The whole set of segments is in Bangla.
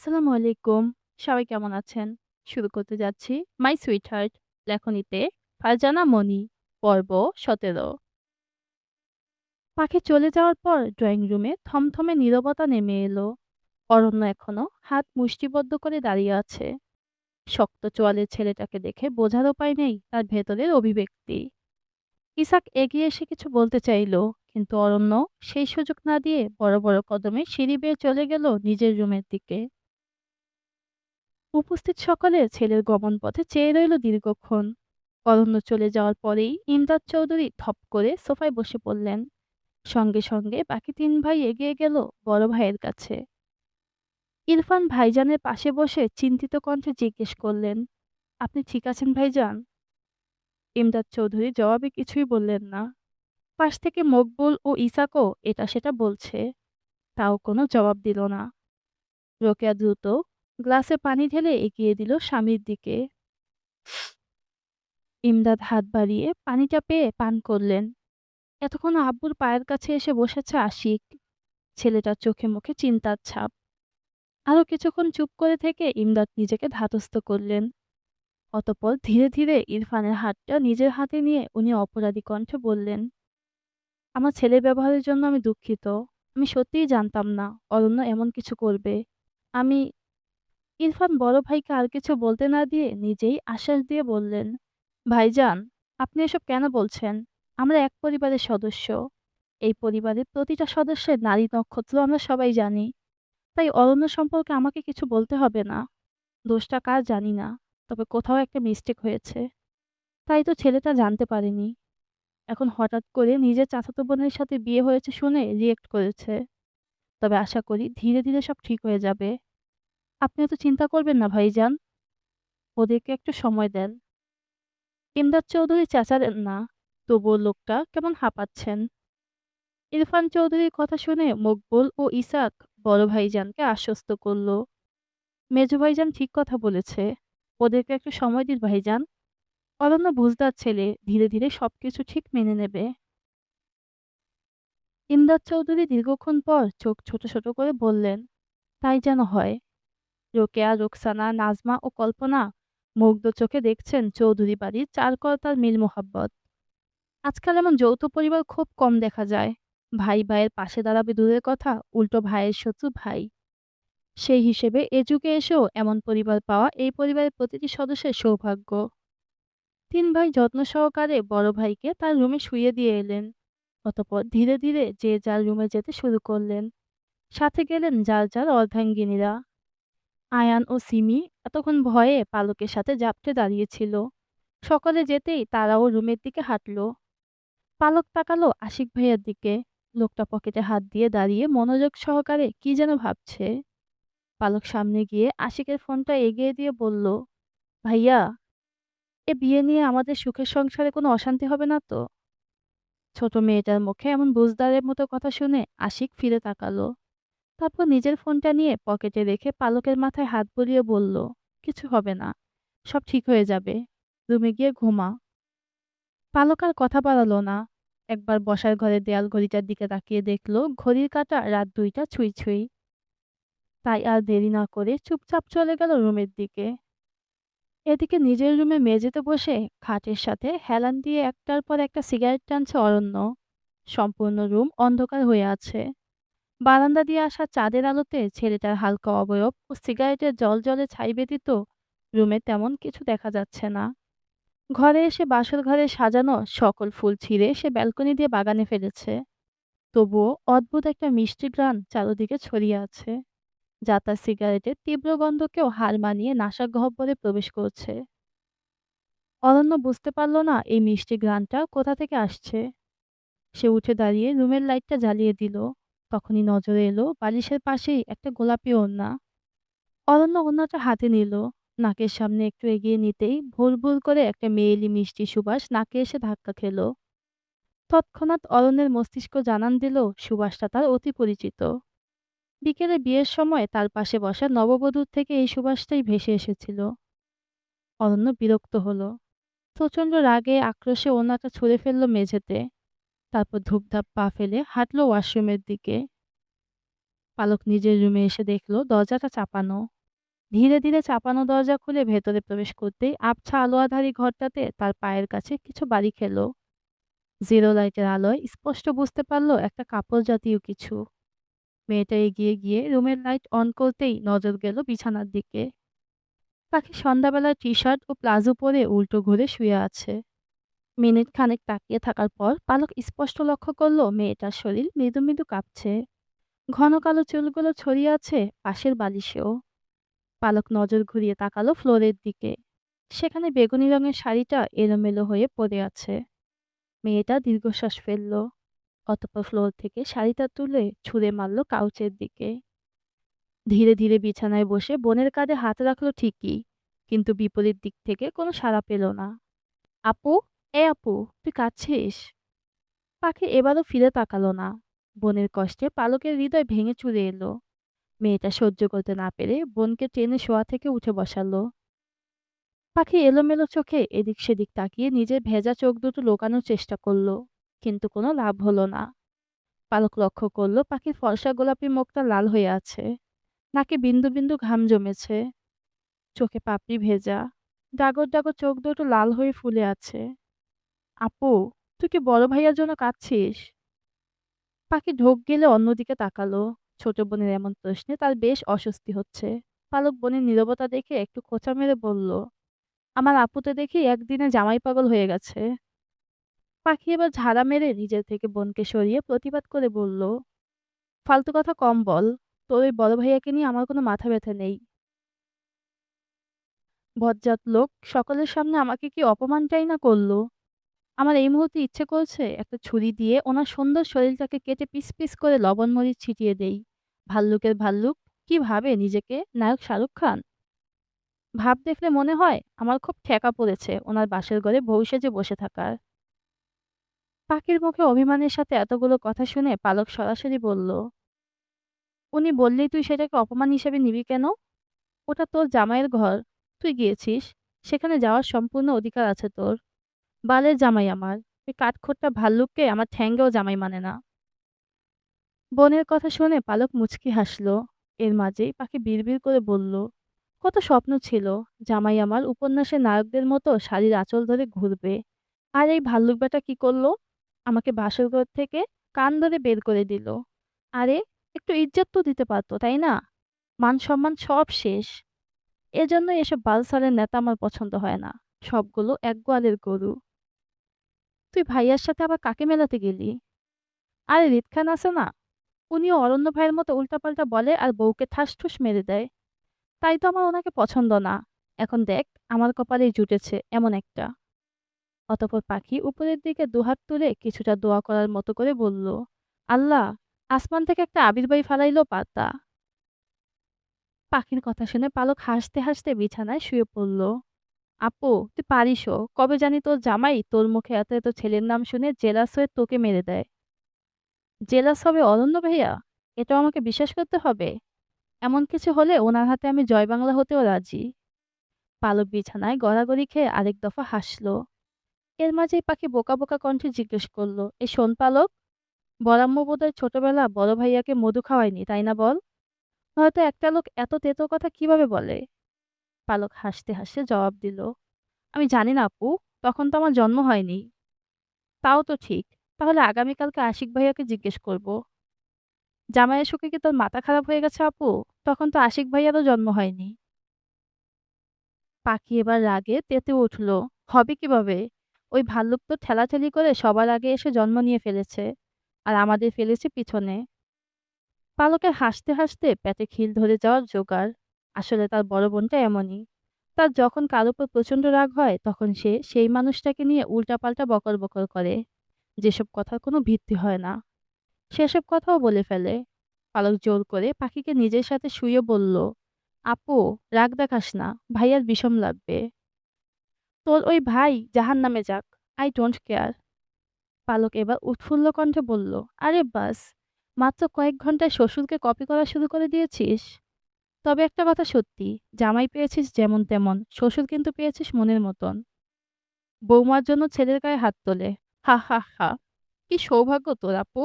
আসসালামু আলাইকুম। সবাই কেমন আছেন? শুরু করতে যাচ্ছি মাই সুইটহার্ট লেখনীতে ফারজানা মনি পর্ব ১৭। পাখি চলে যাওয়ার পর ড্রয়িং রুমে থমথমে নীরবতা নেমে এলো। অরণ্য এখনো হাত মুষ্টিবদ্ধ করে দাঁড়িয়ে আছে। শক্ত চোয়ালের ছেলেটাকে দেখে বোঝার উপায় নেই তার ভেতরের অভিব্যক্তি। ইসাক এগিয়ে এসে কিছু বলতে চাইল, কিন্তু অরণ্য সেই সুযোগ না দিয়ে বড় বড় কদমে সিঁড়ি বেয়ে চলে গেল নিজের রুমের দিকে। উপস্থিত সকলে ছেলের গমন পথে চেয়ে রইল দীর্ঘক্ষণ। অরণ্য চলে যাওয়ার পরেই ইমদাদ চৌধুরী ধপ করে সোফায় বসে পড়লেন। সঙ্গে সঙ্গে বাকি তিন ভাই এগিয়ে গেল বড় ভাইয়ের কাছে। ইরফান ভাইজানের পাশে বসে চিন্তিত কণ্ঠে জিজ্ঞেস করলেন, আপনি ঠিক আছেন ভাইজান? ইমদাদ চৌধুরী জবাবে কিছুই বললেন না। পাশ থেকে মকবুল ও ইসাকও এটা সেটা বলছে, তাও কোনো জবাব দিল না। রোকেয়া দ্রুত গ্লাসে পানি ঢেলে এগিয়ে দিল স্বামীর দিকে। ইমদাদ হাত বাড়িয়ে পানিটা পেয়ে পান করলেন। এতক্ষণ আব্বুর পায়ের কাছে এসে বসেছে আশিক। ছেলেটার চোখে মুখে চিন্তার ছাপ। আরো কিছুক্ষণ চুপ করে থেকে ইমদাদ নিজেকে ধাতস্থ করলেন। অতঃপর ধীরে ধীরে ইরফানের হাতটা নিজের হাতে নিয়ে উনি অপরাধী কণ্ঠে বললেন, আমার ছেলের ব্যবহারের জন্য আমি দুঃখিত। আমি সত্যিই জানতাম না অরণ্য এমন কিছু করবে। আমি ইরফান বড় ভাইকে আর কিছু বলতে না দিয়ে নিজেই আশ্বাস দিয়ে বললেন, ভাইজান, আপনি এসব কেন বলছেন? আমরা এক পরিবারের সদস্য। এই পরিবারের প্রতিটা সদস্যের নারী নক্ষত্র আমরা সবাই জানি। তাই অরণ্য সম্পর্কে আমাকে কিছু বলতে হবে না। দোষটা কার জানি না, তবে কোথাও একটা মিস্টেক হয়েছে। তাই তো ছেলেটা জানতে পারেনি। এখন হঠাৎ করে নিজের চাচাতো বোনের সাথে বিয়ে হয়েছে শুনে রিয়েক্ট করেছে। তবে আশা করি ধীরে ধীরে সব ঠিক হয়ে যাবে। আপনি এত চিন্তা করবেন না ভাইজান, ওদেরকে একটু সময় দেন। ইমদাদ চৌধুরী চেঁচালেন না, তবুও লোকটা কেমন হাঁপাচ্ছেন। ইরফান চৌধুরীর কথা শুনে মকবুল ও ইসাক বড় ভাইজানকে আশ্বস্ত করল, মেজো ভাইজান ঠিক কথা বলেছে, ওদেরকে একটু সময় দিন ভাইজান। অরণ্য বুঝদার ছেলে, ধীরে ধীরে সবকিছু ঠিক মেনে নেবে। ইমদাদ চৌধুরী দীর্ঘক্ষণ পর চোখ ছোট ছোট করে বললেন, তাই যেন হয়। রোকেয়া, রোকসানা, নাজমা ও কল্পনা মুগ্ধ চোখে দেখছেন চৌধুরী বাড়ির চার কর্তার মিল মোহাব্বত। আজকাল এমন যৌথ পরিবার খুব কম দেখা যায়। ভাই ভাইয়ের পাশে দাঁড়াবে দূরের কথা, উল্টো ভাইয়ের শত্রু ভাই। সেই হিসেবে এ যুগে এসেও এমন পরিবার পাওয়া এই পরিবারের প্রতিটি সদস্যের সৌভাগ্য। তিন ভাই যত্ন সহকারে বড় ভাইকে তার রুমে শুইয়ে দিয়ে এলেন। অতঃপর ধীরে ধীরে যে যার রুমে যেতে শুরু করলেন। সাথে গেলেন যার যার অর্ধাঙ্গিনীরা। আয়ান ও সিমি এতক্ষণ ভয়ে পালকের সাথে জাপটে দাঁড়িয়েছিল। সকালে যেতেই তারাও রুমের দিকে হাঁটলো। পালক তাকালো আশিক ভাইয়ার দিকে। লোকটা পকেটে হাত দিয়ে দাঁড়িয়ে মনোযোগ সহকারে কি যেন ভাবছে। পালক সামনে গিয়ে আশিকের ফোনটা এগিয়ে দিয়ে বলল, ভাইয়া, এ বিয়ে নিয়ে আমাদের সুখের সংসারে কোনো অশান্তি হবে না তো? ছোট মেয়েটার মুখে এমন বুঝদারের মতো কথা শুনে আশিক ফিরে তাকালো। তারপর নিজের ফোনটা নিয়ে পকেটে রেখে পালকের মাথায় হাত বুলিয়ে বলল, কিছু হবে না, সব ঠিক হয়ে যাবে। রুমে গিয়ে ঘুমা। পালক আর কথা বাড়ালো না। একবার বসার ঘরের দেয়াল ঘড়িটার দিকে তাকিয়ে দেখলো ঘড়ির কাঁটা রাত ২টা ছুঁই ছুঁই। তাই আর দেরি না করে চুপচাপ চলে গেল রুমের দিকে। এদিকে নিজের রুমে মেঝেতে বসে খাটের সাথে হেলান দিয়ে একটার পর একটা সিগারেট টানছে অরণ্য। সম্পূর্ণ রুম অন্ধকার হয়ে আছে। বারান্দা দিয়ে আসা চাঁদের আলোতে ছেলেটার হালকা অবয়ব ও সিগারেটের জলজলে ছাই ব্যতীত রুমে তেমন কিছু দেখা যাচ্ছে না। ঘরে এসে বাসর ঘরে সাজানো সকল ফুল ছিঁড়ে সে ব্যালকনি দিয়ে বাগানে ফেলেছে। তবুও অদ্ভুত একটা মিষ্টি ঘ্রাণ চারদিকে ছড়িয়ে আছে, যা তার সিগারেটের তীব্র গন্ধকেও হার মানিয়ে নাসাগহ্বরে প্রবেশ করছে। অরণ্য বুঝতে পারল না এই মিষ্টি ঘ্রাণটা কোথা থেকে আসছে। সে উঠে দাঁড়িয়ে রুমের লাইটটা জ্বালিয়ে দিল। তখনই নজরে এলো বালিশের পাশেই একটা গোলাপি ওড়না। অরণ্য ওড়নাটা হাতে নিল। নাকের সামনে একটু এগিয়ে নিতেই ভুল ভুল করে একটা মেয়েলি মিষ্টি সুবাস নাকে এসে ধাক্কা খেল। তৎক্ষণাৎ অরণ্যের মস্তিষ্ক জানান দিল সুবাসটা তার অতি পরিচিত। বিকেলে বিয়ের সময় তার পাশে বসা নববধূর থেকে এই সুবাসটাই ভেসে এসেছিল। অরণ্য বিরক্ত হলো। প্রচণ্ড রাগে আক্রোশে ওড়নাটা ছুঁড়ে ফেলল মেঝেতে। তারপর ধূপধাপ পা ফেলে হাঁটল ওয়াশরুমের দিকে। পালক নিজের রুমে এসে দেখল দরজাটা চাপানো। ধীরে ধীরে চাপানো দরজা খুলে ভেতরে প্রবেশ করতেই আবছা আলো আঁধারি ঘরটাতে তার পায়ের কাছে কিছু বাড়ি খেলো। জিরো লাইটের আলোয় স্পষ্ট বুঝতে পারলো একটা কাপড় জাতীয় কিছু। মেয়েটা এগিয়ে গিয়ে রুমের লাইট অন করতেই নজর গেল বিছানার দিকে। পাখি সন্ধ্যাবেলা টি শার্ট ও প্লাজো পরে উল্টো ঘুরে শুয়ে আছে। মিনিট খানেক তাকিয়ে থাকার পর পালক স্পষ্ট লক্ষ্য করলো মেয়েটার শরীর মৃদু মৃদু কাঁপছে। ঘন কালো চুলগুলো ছড়িয়ে আছে পাশের বালিশেও। পালক নজর ঘুরিয়ে তাকালো ফ্লোরের দিকে। সেখানে বেগুনি রঙের শাড়িটা এলোমেলো হয়ে পড়ে আছে। মেয়েটা দীর্ঘশ্বাস ফেলল। অতঃপর ফ্লোর থেকে শাড়িটা তুলে ছুঁড়ে মারল কাউচের দিকে। ধীরে ধীরে বিছানায় বসে বোনের কাঁধে হাত রাখলো ঠিকই, কিন্তু বিপরীত দিক থেকে কোনো সাড়া পেল না। আপু, এ আপু, তুই কাঁদছিস? পাখি এবারও ফিরে তাকালো না। বোনের কষ্টে পালকের হৃদয় ভেঙে চুরে এলো। মেয়েটা সহ্য করতে না পেরে বোনকে টেনে শোয়া থেকে উঠে বসালো। পাখি এলোমেলো চোখে এদিক সেদিক তাকিয়ে নিজের ভেজা চোখ দুটো লুকানোর চেষ্টা করলো, কিন্তু কোনো লাভ হলো না। পালক লক্ষ্য করলো পাখির ফর্সা গোলাপি মুখটা লাল হয়ে আছে। নাকে বিন্দু বিন্দু ঘাম জমেছে। চোখে পাপড়ি ভেজা। ডাগর ডাগর চোখ দুটো লাল হয়ে ফুলে আছে। আপু, তুই কি বড় ভাইয়ার জন্য কাঁদছিস? পাখি ঢোক গেলে অন্যদিকে তাকালো। ছোট বোনের এমন প্রশ্নে তার বেশ অস্বস্তি হচ্ছে। পালক বোনের নীরবতা দেখে একটু খোঁচা মেরে বলল, আমার আপুতে দেখি একদিনে জামাই পাগল হয়ে গেছে। পাখি এবার ঝাড়া মেরে নিজের থেকে বোনকে সরিয়ে প্রতিবাদ করে বলল, ফালতু কথা কম বল। তোর ওই বড় ভাইয়াকে নিয়ে আমার কোনো মাথা ব্যথা নেই। বজ্জাত লোক সকলের সামনে আমাকে কি অপমানটাই না করলো। আমার এই মুহূর্তে ইচ্ছে করছে একটা ছুরি দিয়ে ওনার সুন্দর শরীরটাকে কেটে পিস পিস করে লবণ মরিচ ছিটিয়ে দেই। ভাল্লুকের ভাল্লুক কি ভাবে নিজেকে, নায়ক শাহরুখ খান? ভাব দেখলে মনে হয় আমার খুব ঠেকা পড়েছে ওনার বাসের ঘরে বউ সেজে বসে থাকার। পাখির মুখে অভিমানের সাথে এতগুলো কথা শুনে পালক সরাসরি বলল, উনি বললেই তুই সেটাকে অপমান হিসেবে নিবি কেন? ওটা তোর জামাইয়ের ঘর। তুই গিয়েছিস, সেখানে যাওয়ার সম্পূর্ণ অধিকার আছে তোর। বালের জামাই আমার। ওই কাঠখোট্টা ভাল্লুককে আমার ঠ্যাঙ্গেও জামাই মানে না। বোনের কথা শুনে পালক মুচকি হাসলো। এর মাঝেই পাখি বিড়বিড় করে বলল, কত স্বপ্ন ছিল জামাই আমার উপন্যাসের নায়কদের মতো শাড়ির আঁচল ধরে ঘুরবে। আর এই ভাল্লুক বেটা কি করলো? আমাকে বাসর ঘর থেকে কান ধরে বের করে দিল। আরে, একটু ইজ্জত তো দিতে পারতো, তাই না? মান সম্মান সব শেষ। এজন্য এসব বালসালের নেতা আমার পছন্দ হয় না। সবগুলো এক গোয়ালের গরু। তুই ভাইয়ার সাথে আবার কাকে মেলাতে গেলি? আরে রিত খান আছে না, উনিও অরণ্য ভাইয়ের মতো উল্টাপাল্টা বলে আর বউকে ঠাস-ঠুস মেরে দেয়। তাই তো আমার ওনাকে পছন্দ না। এখন দেখ, আমার কপালেই জুটেছে এমন একটা। অতঃপর পাখি উপরের দিকে দুহাত তুলে কিছুটা দোয়া করার মতো করে বলল, আল্লাহ, আসমান থেকে একটা আবির্ভাই ফালাইলো পাতা। পাখির কথা শুনে পালক হাসতে হাসতে বিছানায় শুয়ে পড়ল। আপু, তুই পারিসও। কবে জানি তোর জামাই তোর মুখে এত এত ছেলের নাম শুনে জেলাস হয়ে তোকে মেরে দেয়। জেলাস হবে অরণ্য ভাইয়া? এটাও আমাকে বিশ্বাস করতে হবে? এমন কিছু হলে ওনার হাতে আমি জয় বাংলা হতেও রাজি। পালক বিছানায় গড়াগড়ি খেয়ে আরেক দফা হাসলো। এর মাঝেই পাখি বোকা বোকা কণ্ঠে জিজ্ঞেস করলো, এই শোন পালক, বড়াম্মু বোধহয় ছোটবেলা বড় ভাইয়াকে মধু খাওয়ায়নি, তাই না বল? হয়তো একটা লোক এত তেতো কথা কিভাবে বলে? পালক হাসতে হাসতে জবাব দিল, আমি জানি না আপু, তখন তো আমার জন্ম হয়নি। তাও তো ঠিক। তাহলে আগামীকালকে আশিক ভাইয়াকে জিজ্ঞেস করব। জামাইয়ের সুখে কি তোর মাথা খারাপ হয়ে গেছে আপু? তখন তো আশিক ভাইয়ারও জন্ম হয়নি। পাখি এবার রাগে তেতে উঠল। হবে কিভাবে? ওই ভাল্লুক তো ঠেলাঠেলি করে সবার আগে এসে জন্ম নিয়ে ফেলেছে, আর আমাদের ফেলেছে পিছনে। পালকের হাসতে হাসতে পেটে খিল ধরে যাওয়ার জোগাড়। আসলে তার বড় বোনটা এমনই। তার যখন কারো উপর প্রচন্ড রাগ হয় তখন সে সেই মানুষটাকে নিয়ে উল্টাপাল্টা বকর বকর করে, যেসব কথার কোনো ভিত্তি হয় না। সেসব কথাও বলে ফেলে। পালক জোর করে পাখিকে নিজের সাথে শুইয়ে বলল, আপু, রাগ দেখাস না, ভাইয়ার বিষম লাগবে। তোর ওই ভাই জাহান্নামে যাক, আই ডোন্ট কেয়ার। পালক এবার উৎফুল্ল কণ্ঠে বলল, আরে বাস, মাত্র কয়েক ঘন্টায় শ্বশুরকে কপি করা শুরু করে দিয়েছিস। তবে একটা কথা সত্যি, জামাই পেয়েছিস যেমন তেমন, শ্বশুর কিন্তু পেয়েছিস মনের মতন। বৌমার জন্য ছেলের গায়ে হাত তোলে। হা হা হা। কি সৌভাগ্য তোর আপু।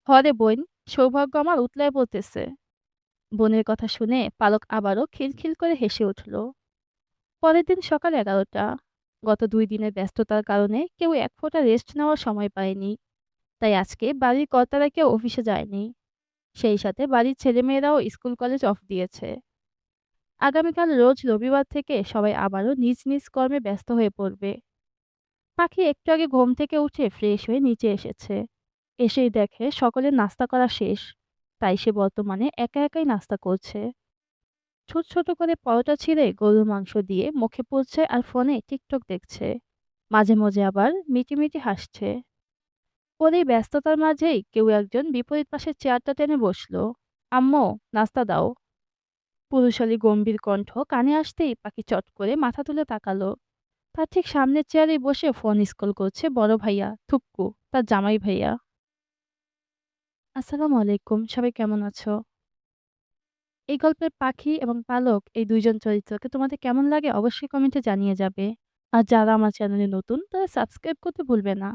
হরে বোন, সৌভাগ্য আমার উতলায় পড়তেছে। বোনের কথা শুনে পালক আবারও খিলখিল করে হেসে উঠল। পরের দিন সকাল 11টা। গত 2 দিনের ব্যস্ততার কারণে কেউ এক ফোঁটা রেস্ট নেওয়ার সময় পায়নি। তাই আজকে বাড়ির কর্তারা কেউ অফিসে যায়নি। সেই সাথে বাড়ির ছেলেমেয়েরাও স্কুল কলেজ অফ দিয়েছে। আগামীকাল রোজ রবিবার থেকে সবাই আবারও নিজ নিজ কর্মে ব্যস্ত হয়ে পড়বে। পাখি একটু আগে ঘুম থেকে উঠে ফ্রেশ হয়ে নিচে এসেছে। এসেই দেখে সকলের নাস্তা করা শেষ। তাই সে বর্তমানে একা একাই নাস্তা করছে। ছোট ছোট করে পরোটা ছিঁড়ে গরুর মাংস দিয়ে মুখে পুরছে আর ফোনে টিকটক দেখছে। মাঝে মাঝে আবার মিটিমিটি হাসছে। ওর এই ব্যস্ততার মাঝেই কেউ একজন বিপরীত পাশের চেয়ারটা টেনে বসলো। আম্মু, নাস্তা দাও। পুরুষালী গম্ভীর কণ্ঠ কানে আসতেই পাখি চট করে মাথা তুলে তাকালো। তার ঠিক সামনের চেয়ারে বসে ফোন স্ক্রল করছে বড় ভাইয়া থুক্কু, তার জামাই ভাইয়া। আসসালামু আলাইকুম, সবাই কেমন আছো? এই গল্পের পাখি এবং পালক এই দুইজন চরিত্রকে তোমাদের কেমন লাগে অবশ্যই কমেন্টে জানিয়ে যাবে। আর যারা আমার চ্যানেলে নতুন তারা সাবস্ক্রাইব করতে ভুলবে না।